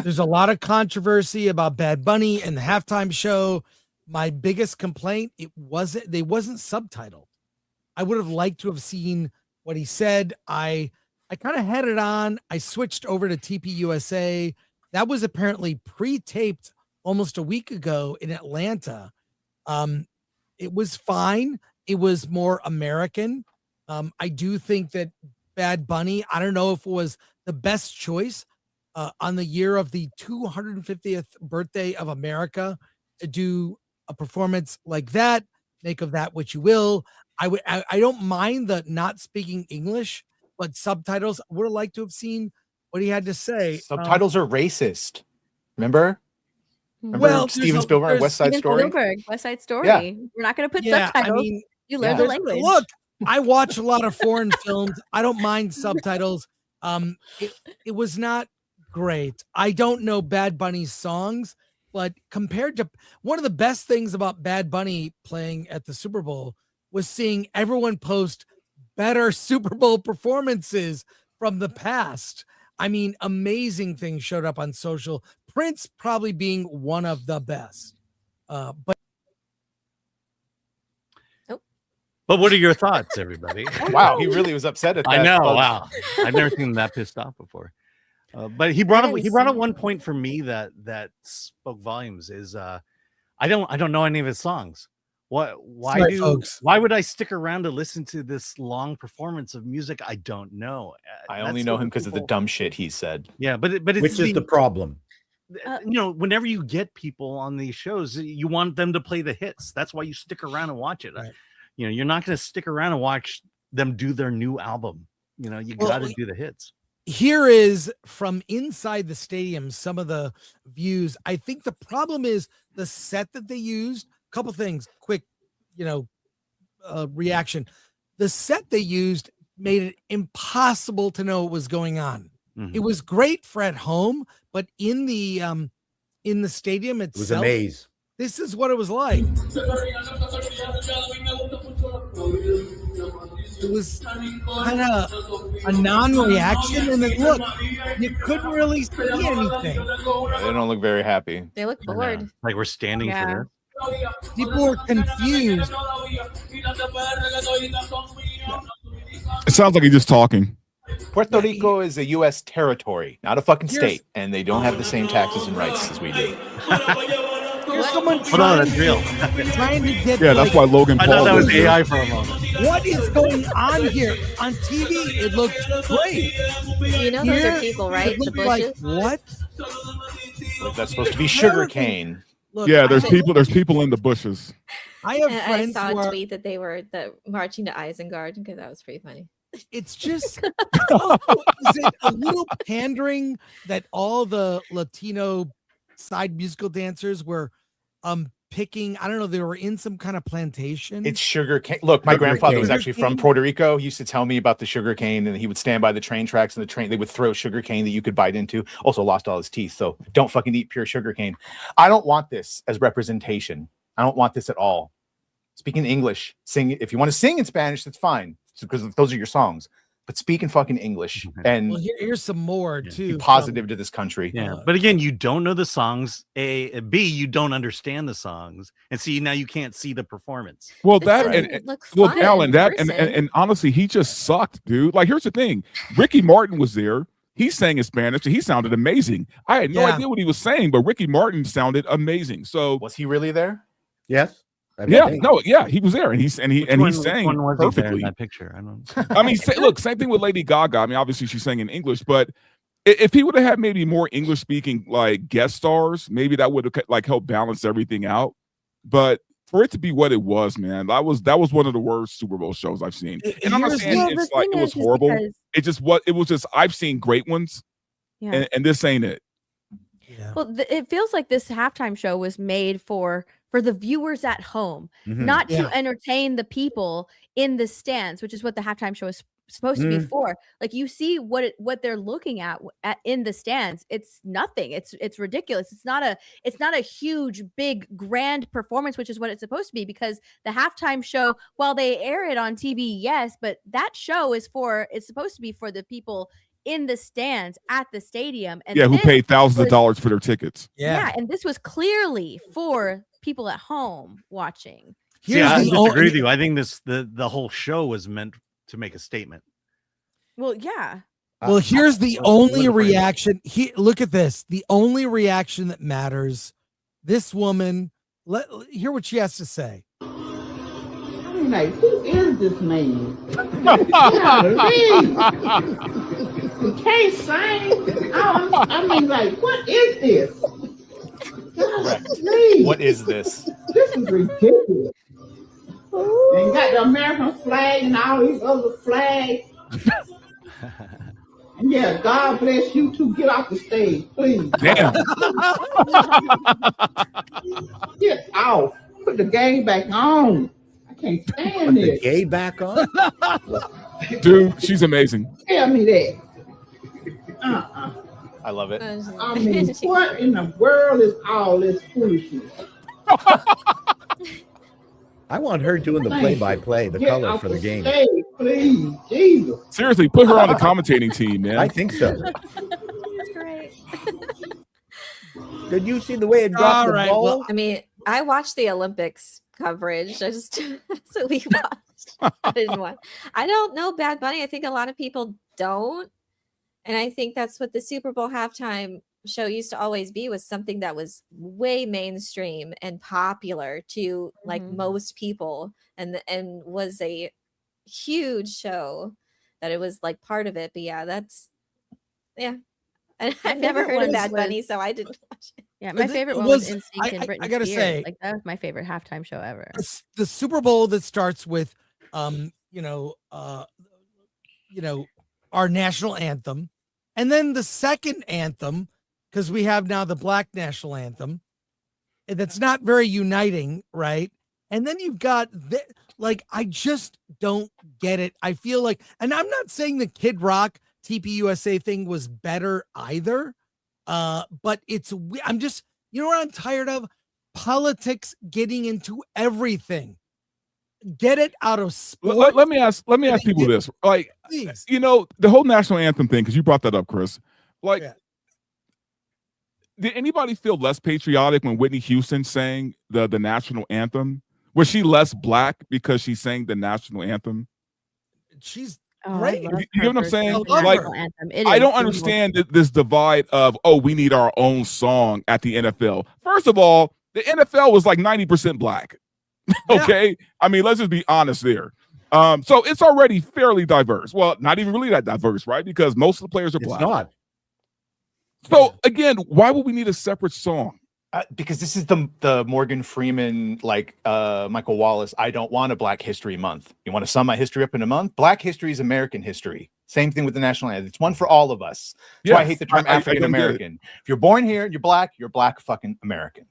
There's a lot of controversy about Bad Bunny and the halftime show. My biggest complaint, they wasn't subtitled. I would have liked to have seen what he said. I kind of had it on. I switched over to TPUSA. That was apparently pre-taped almost a week ago in Atlanta. It was fine. It was more American. I do think that Bad Bunny, I don't know if it was the best choice on the year of the 250th birthday of America to do a performance like that. Make of that what you will. I don't mind the not speaking English, but subtitles. I would have liked to have seen what he had to say. Subtitles are racist. Remember Well, Steven Spielberg, West Side Story? West Side Story. Yeah. We're not going to put subtitles. You learn the language. Look, I watch a lot of foreign films. I don't mind subtitles. It was not great. I don't know Bad Bunny's songs, but compared to one of the best things about Bad Bunny playing at the Super Bowl was seeing everyone post better Super Bowl performances from the past. I mean, amazing things showed up on social. Prince probably being one of the best. But what are your thoughts, everybody? Wow, he really was upset at that. I know. Wow, I've never seen him that pissed off before. But he brought up one point for me that spoke volumes. Is I don't know any of his songs. Why would I stick around to listen to this long performance of music I don't know? I only know him because of the dumb shit he said. Yeah, but it's which is the problem. Whenever you get people on these shows, you want them to play the hits. That's why you stick around and watch it. Right. You're not going to stick around and watch them do their new album. You got to do the hits. Here is from inside the stadium some of the views. I think the problem is the set that they used. Couple things, quick, reaction. The set they used made it impossible to know what was going on. Mm-hmm. It was great for at home, but in the stadium itself, it was a maze. This is what it was like. It was kind of a non-reaction, and then look, you couldn't really see anything. They don't look very happy. They look bored. Yeah. Like we're standing for this. People were confused. It sounds like he's just talking. Puerto Rico is a U.S. territory, not a fucking state, and they don't have the same taxes and rights as we do. Here's someone that's real. Trying to get. Yeah, that's why Logan Paul. I thought that was AI for a moment. What is going on here on TV? It looks great. Those are people, right? The bushes. Like, what? That's supposed to be sugarcane. Look, yeah, there's people in the bushes. I have friends. I saw a tweet that they were marching to Isengard because that was pretty funny. It's just is it a little pandering that all the Latino side musical dancers were picking, I don't know, they were in some kind of plantation. It's sugar cane. Look, my grandfather was actually from Puerto Rico. He used to tell me about the sugar cane, and he would stand by the train tracks, and they would throw sugar cane that you could bite into. Also lost all his teeth, so don't fucking eat pure sugar cane. I don't want this as representation. I don't want this at all. Speaking English, sing. If you want to sing in Spanish, that's fine, because those are your songs. But speak in fucking English, and here's some more too. Be positive to this country. Yeah, but again, you don't know the songs. B, you don't understand the songs, and C, now you can't see the performance. Well, Alan, and honestly, he just sucked, dude. Like, here's the thing: Ricky Martin was there. He sang in Spanish, and he sounded amazing. I had no idea what he was saying, but Ricky Martin sounded amazing. So, was he really there? Yes. He was there, and he sang perfectly. In that picture, I don't. I mean, look, same thing with Lady Gaga. I mean, obviously she sang in English, but if he would have had maybe more English speaking like guest stars, maybe that would have like helped balance everything out. But for it to be what it was, man, that was one of the worst Super Bowl shows I've seen. And I'm not saying it was horrible. It was just I've seen great ones, and this ain't it. Yeah. Well, it feels like this halftime show was made for the viewers at home, not to entertain the people in the stands, which is what the halftime show is supposed to be for. Like, you see what they're looking at in the stands. It's nothing. It's ridiculous. It's not a huge, big, grand performance, which is what it's supposed to be, because the halftime show, while they air it on TV, yes, but that show is supposed to be for the people in the stands at the stadium. And Yeah, who this paid thousands of was- dollars for their tickets. Yeah, and this was clearly for people at home watching. See, I Here's the disagree with you. I think the whole show was meant to make a statement. Well, yeah. Well, here's the Well, only look at Friday. reaction. Look at this. The only reaction that matters. This woman, hear what she has to say. I'm like, who is this man? He can't sing. I mean, like, what is this? Correct. Golly, What is this? this is ridiculous. And got the American flag and all these other flags. And yeah, God bless you too. Get off the stage, please. Damn. Get off. Put the game back on. I can't stand Put the this. gay back on. Dude, she's amazing. Tell me that. I love it. I mean, what in the world is all this foolishness? I want her doing the play-by-play, the Get color off for the game. stage, please, Jesus. Seriously, put her on the commentating team, man. I think so. That's great. Did you see the way it dropped All the right, ball? well, I mean, I watched the Olympics coverage. I just so we watched. I don't know Bad Bunny. I think a lot of people don't. And I think that's what the Super Bowl halftime show used to always be, was something that was way mainstream and popular to like most people, and was a huge show that it was like part of it. But yeah, and I've never favorite heard of ones Bad Bunny, was- so I didn't watch it. Yeah, my It favorite one was- was NSYNC and I Britney gotta Spears. say- Like that was my favorite halftime show ever. The Super Bowl that starts with our national anthem, and then the second anthem, because we have now the Black national anthem, and that's not very uniting, right? And then you've got I just don't get it. I feel like, and I'm not saying the Kid Rock TPUSA thing was better either, but I'm just, you know what I'm tired of? Politics getting into everything. Get it out of sport. Let me ask people this. Like, Please. the whole national anthem thing, because you brought that up, Chris. Like, Yeah. did anybody feel less patriotic when Whitney Houston sang the national anthem? Was she less black because she sang the national anthem? She's Oh, I great. love You get what I'm her saying? version of the Like, national anthem. It I is don't the understand this divide of, we need our own song at the NFL. First of all, the NFL was like 90% black. Okay? I mean, let's just be honest there. So it's already fairly diverse. Well, not even really that diverse, right? Because most of the players are It's black. not. So again, why would we need a separate song? Because this is the Morgan Freeman, Michael Wallace, I don't want a Black History Month. You want to sum my history up in a month? Black history is American history. Same thing with the national anthem. It's one for all of us. That's why I hate the term I African American. If you're born here, you're black fucking American.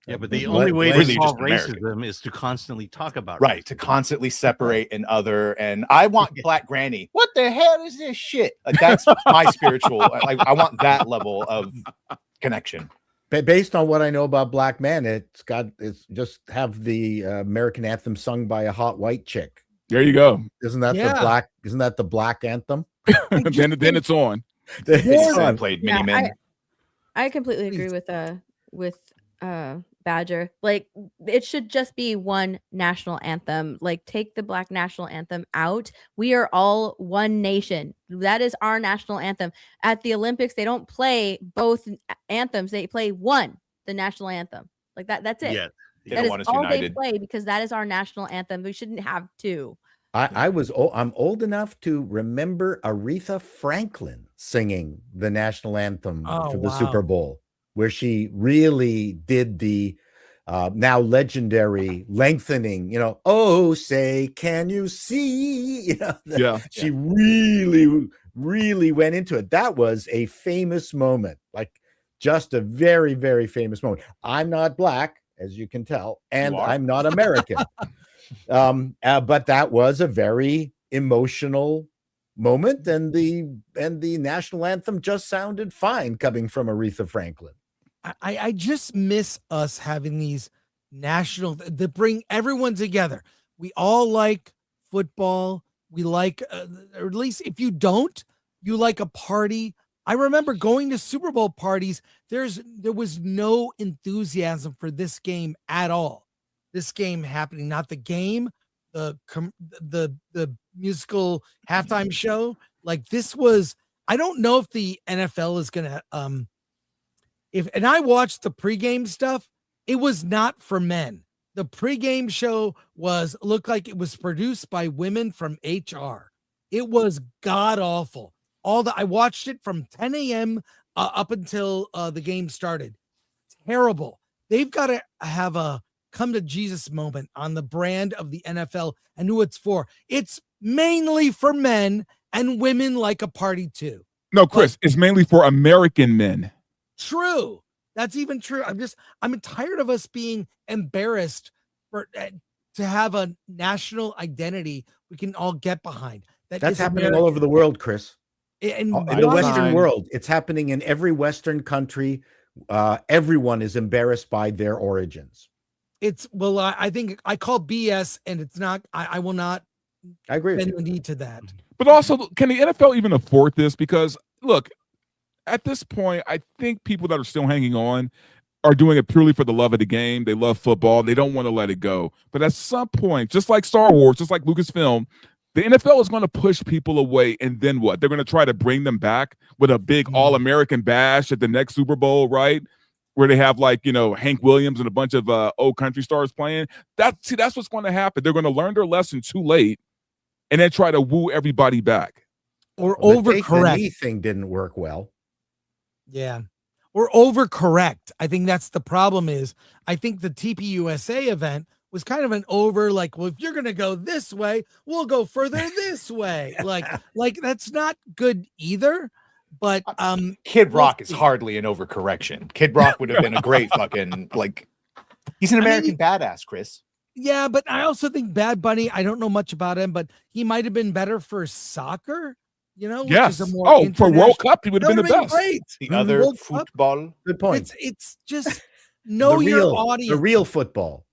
Yeah, but the What- only way to really solve just American. racism is to constantly talk about Right. To racism. constantly separate and other. And I want Black Granny. What the hell is this shit? Like, that's my spiritual. I want that level of connection. Based on what I know about black men, it's just have the American anthem sung by a hot white chick. There you go. Isn't that the black anthem? then it's on. It's on. Played Yeah, Mini Men. I completely agree with Badger. Like, it should just be one national anthem. Like, take the Black national anthem out. We are all one nation. That is our national anthem. At the Olympics, they don't play both anthems. They play the national anthem. Like that's it. Yeah. They That don't is want us all they united. play, because that is our national anthem. We shouldn't have two. I'm old enough to remember Aretha Franklin singing the national anthem for the Super Bowl, where she really did the now legendary lengthening, oh, say, can you see? She really, really went into it. That was a famous moment, like just a very, very famous moment. I'm not black, as you can tell, and I'm not American. But that was a very emotional moment, and the national anthem just sounded fine coming from Aretha Franklin. I just miss us having these national that bring everyone together. We all like football. We like, or at least if you don't, you like a party. I remember going to Super Bowl parties. There was no enthusiasm for this game at all. This game happening, not the game, the musical halftime show. Like this was, I don't know if the NFL is gonna and I watched the pregame stuff. It was not for men. The pregame show looked like it was produced by women from HR. It was god awful. I watched it from 10 a.m. Up until the game started. Terrible. They've got to have a come to Jesus moment on the brand of the NFL and who it's for. It's mainly for men, and women like a party too. No, Chris, it's mainly for American men. True. That's even true. I'm tired of us being embarrassed to have a national identity we can all get behind. That's happening all over the world, Chris. In the Western world, it's happening in every Western country. Everyone is embarrassed by their origins. I think I call BS, and it's not. I will not. I agree with bend you. the knee to that. But also, can the NFL even afford this? Because look, at this point, I think people that are still hanging on are doing it purely for the love of the game. They love football. They don't want to let it go. But at some point, just like Star Wars, just like Lucasfilm, the NFL is going to push people away, and then what? They're going to try to bring them back with a big All-American bash at the next Super Bowl, right? Where they have Hank Williams and a bunch of old country stars playing. That's what's going to happen. They're going to learn their lesson too late, and then try to woo everybody back. Or overcorrect. The thing didn't work well. Yeah. Or overcorrect. I think that's the problem. I think the TPUSA event was kind of an if you're gonna go this way, we'll go further this way. Like that's not good either. But Kid Rock is hardly an overcorrection. Kid Rock would have been a great fucking he's an American badass, Chris. Yeah, but I also think Bad Bunny, I don't know much about him, but he might have been better for soccer. Yes. For World Cup, he would have been the best. Great. The other football. Good point. It's just know your audience. The real football.